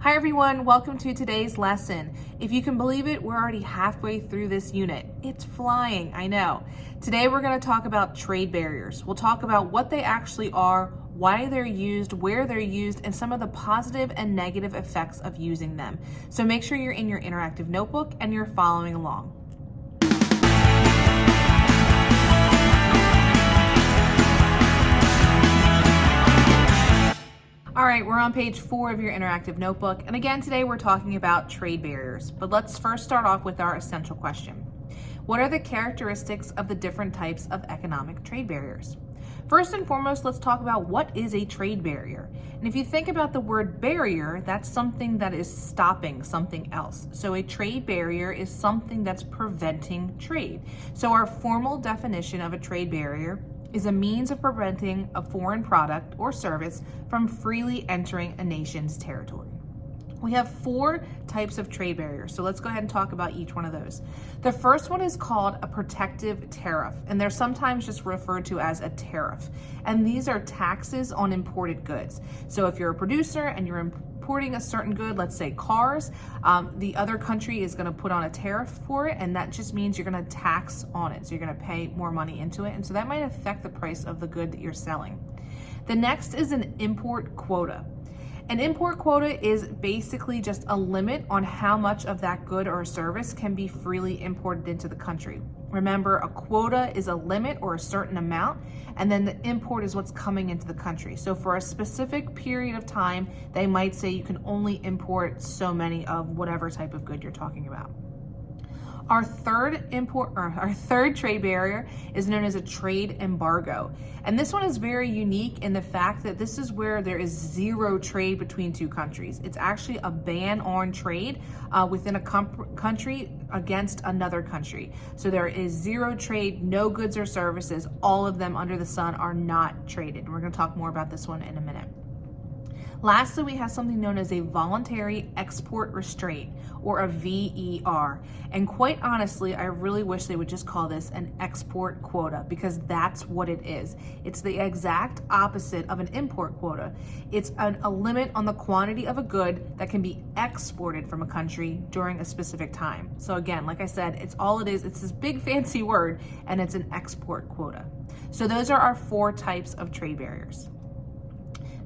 Hi everyone, welcome to today's lesson. If you can believe it, we're already halfway through this unit. It's flying, I know. Today we're going to talk about trade barriers. We'll talk about what they actually are, why they're used, where they're used, and some of the positive and negative effects of using them. So make sure you're in your interactive notebook and you're following along. All right, we're on page 4 of your interactive notebook. And again, today we're talking about trade barriers. But let's first start off with our essential question. What are the characteristics of the different types of economic trade barriers? First and foremost, let's talk about what is a trade barrier. And if you think about the word barrier, that's something that is stopping something else. So a trade barrier is something that's preventing trade. So our formal definition of a trade barrier is a means of preventing a foreign product or service from freely entering a nation's territory. We have 4 types of trade barriers, so let's go ahead and talk about each one of those. The first one is called a protective tariff, and they're sometimes just referred to as a tariff. And these are taxes on imported goods. So if you're a producer and you're importing a certain good, let's say cars, the other country is going to put on a tariff for it, and that just means you're going to tax on it. So you're going to pay more money into it, and so that might affect the price of the good that you're selling. The next is an import quota. An import quota is basically just a limit on how much of that good or service can be freely imported into the country. Remember, a quota is a limit or a certain amount, and then the import is what's coming into the country. So for a specific period of time, they might say you can only import so many of whatever type of good you're talking about. Our third trade barrier is known as a trade embargo. And this one is very unique in the fact that this is where there is zero trade between two countries. It's actually a ban on trade within a country against another country. So there is zero trade, no goods or services. All of them under the sun are not traded. We're going to talk more about this one in a minute. Lastly, we have something known as a voluntary export restraint, or a VER. And quite honestly, I really wish they would just call this an export quota, because that's what it is. It's the exact opposite of an import quota. It's a limit on the quantity of a good that can be exported from a country during a specific time. So again, like I said, it's this big fancy word, and it's an export quota. So those are our 4 types of trade barriers.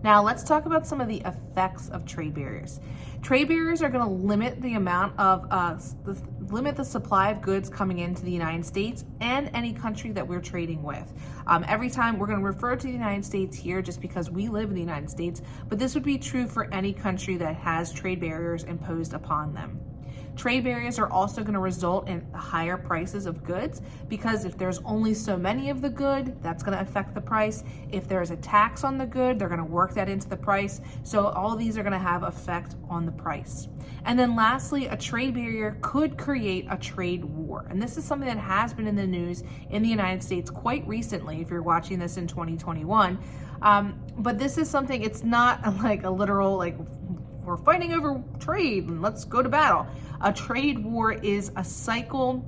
Now let's talk about some of the effects of trade barriers. Trade barriers are going to limit the amount of limit the supply of goods coming into the United States and any country that we're trading with. Every time we're going to refer to the United States here just because we live in the United States, but this would be true for any country that has trade barriers imposed upon them. Trade barriers are also going to result in higher prices of goods, because if there's only so many of the good, that's going to affect the price. If there's a tax on the good, they're going to work that into the price. So all these are going to have effect on the price. And then lastly, a trade barrier could create a trade war. And this is something that has been in the news in the United States quite recently, if you're watching this in 2021. But this is something, it's not like a literal, like, we're fighting over trade and let's go to battle. A trade war is a cycle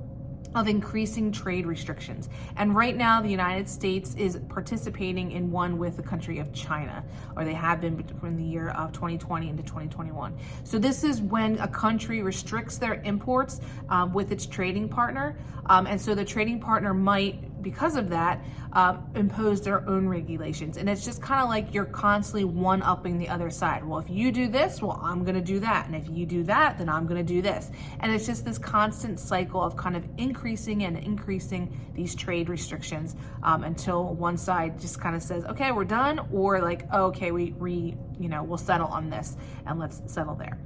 of increasing trade restrictions. And right now, the United States is participating in one with the country of China, or they have been between the year of 2020 into 2021. So this is when a country restricts their imports with its trading partner. And so the trading partner might, because of that, impose their own regulations. And it's just kind of like you're constantly one-upping the other side. Well, if you do this, well, I'm going to do that. And if you do that, then I'm going to do this. And it's just this constant cycle of kind of increasing and increasing these trade restrictions until one side just kind of says, okay, we're done, or like, oh, okay, we'll settle on this and let's settle there.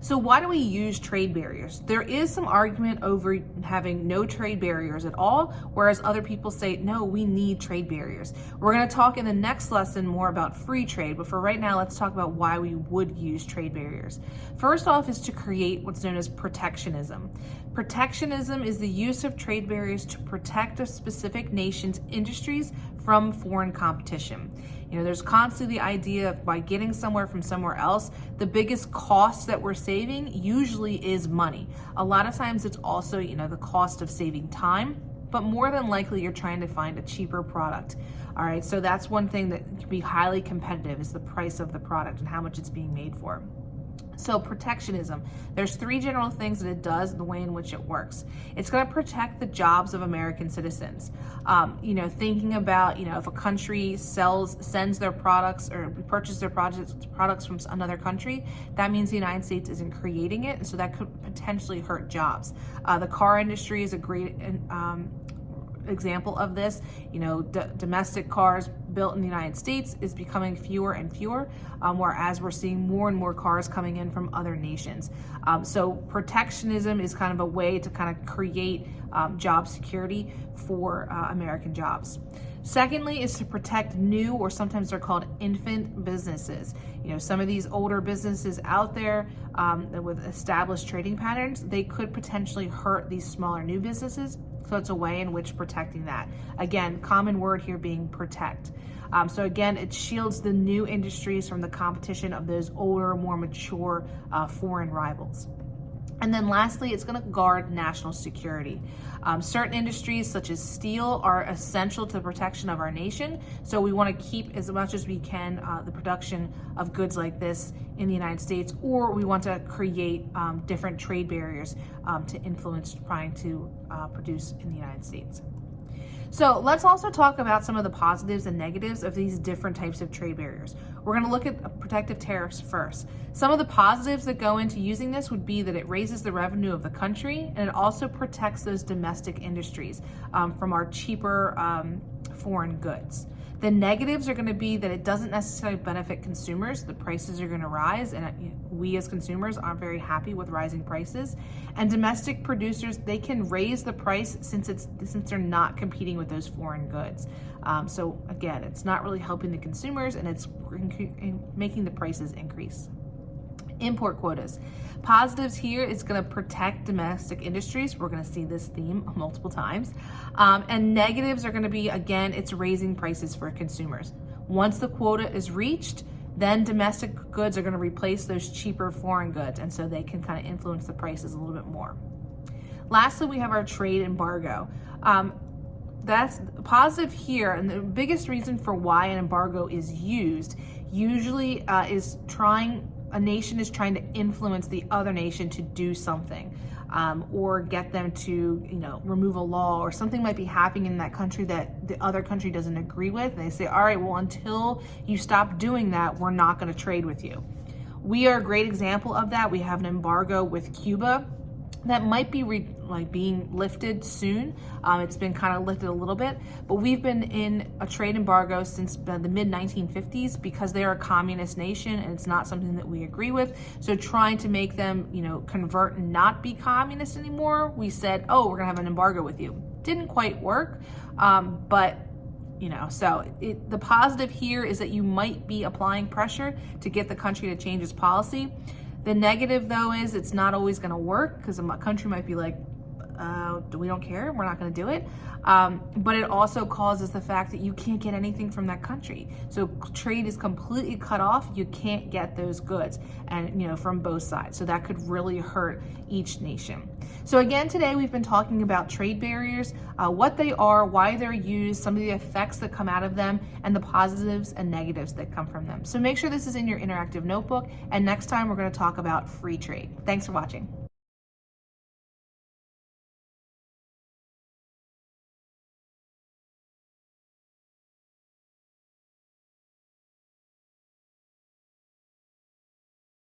So why do we use trade barriers? There is some argument over having no trade barriers at all, whereas other people say, no, we need trade barriers. We're going to talk in the next lesson more about free trade, but for right now, let's talk about why we would use trade barriers. First off is to create what's known as protectionism. Protectionism is the use of trade barriers to protect a specific nation's industries from foreign competition. There's constantly the idea of by getting somewhere from somewhere else, the biggest cost that we're saving usually is money. A lot of times it's also, the cost of saving time, but more than likely you're trying to find a cheaper product. All right, so that's one thing that can be highly competitive is the price of the product and how much it's being made for. So protectionism, there's three general things that it does and the way in which it works. It's going to protect the jobs of American citizens. Thinking about, if a country sends their products or purchase their products from another country, that means the United States isn't creating it. And so that could potentially hurt jobs. The car industry is a great example of this. Domestic cars built in the United States is becoming fewer and fewer, whereas we're seeing more and more cars coming in from other nations. So protectionism is kind of a way to kind of create job security for American jobs. Secondly is to protect new, or sometimes they're called infant businesses. Some of these older businesses out there with established trading patterns, they could potentially hurt these smaller new businesses. So it's a way in which protecting that. Again, common word here being protect. So again, it shields the new industries from the competition of those older, more mature foreign rivals. And then lastly, it's going to guard national security. Certain industries such as steel are essential to the protection of our nation. So we want to keep as much as we can the production of goods like this in the United States, or we want to create different trade barriers to influence trying to produce in the United States. So let's also talk about some of the positives and negatives of these different types of trade barriers. We're going to look at protective tariffs first. Some of the positives that go into using this would be that it raises the revenue of the country, and it also protects those domestic industries from our cheaper foreign goods. The negatives are going to be that it doesn't necessarily benefit consumers. The prices are going to rise, and we as consumers aren't very happy with rising prices. And domestic producers, they can raise the price since they're not competing with those foreign goods. So again, it's not really helping the consumers, and it's making the prices increase. Import quotas. Positives here is going to protect domestic industries. We're going to see this theme multiple times. And negatives are going to be, again, it's raising prices for consumers. Once the quota is reached, then domestic goods are going to replace those cheaper foreign goods, and so they can kind of influence the prices a little bit more. Lastly, we have our trade embargo. That's positive here, and the biggest reason for why an embargo is used usually is a nation is trying to influence the other nation to do something, or get them to, remove a law, or something might be happening in that country that the other country doesn't agree with. And they say, all right, well, until you stop doing that, we're not going to trade with you. We are a great example of that. We have an embargo with Cuba that might be being lifted soon. It's been kind of lifted a little bit, but we've been in a trade embargo since the mid-1950s because they're a communist nation, and it's not something that we agree with. So trying to make them, convert and not be communist anymore, we said, oh, we're gonna have an embargo with you. Didn't quite work, but the positive here is that you might be applying pressure to get the country to change its policy. The negative, though, is it's not always going to work, because a country might be like, we don't care, we're not going to do it. But it also causes the fact that you can't get anything from that country. So trade is completely cut off. You can't get those goods, and from both sides. So that could really hurt each nation. So again, today we've been talking about trade barriers, what they are, why they're used, some of the effects that come out of them, and the positives and negatives that come from them. So make sure this is in your interactive notebook, and next time we're going to talk about free trade. Thanks for watching.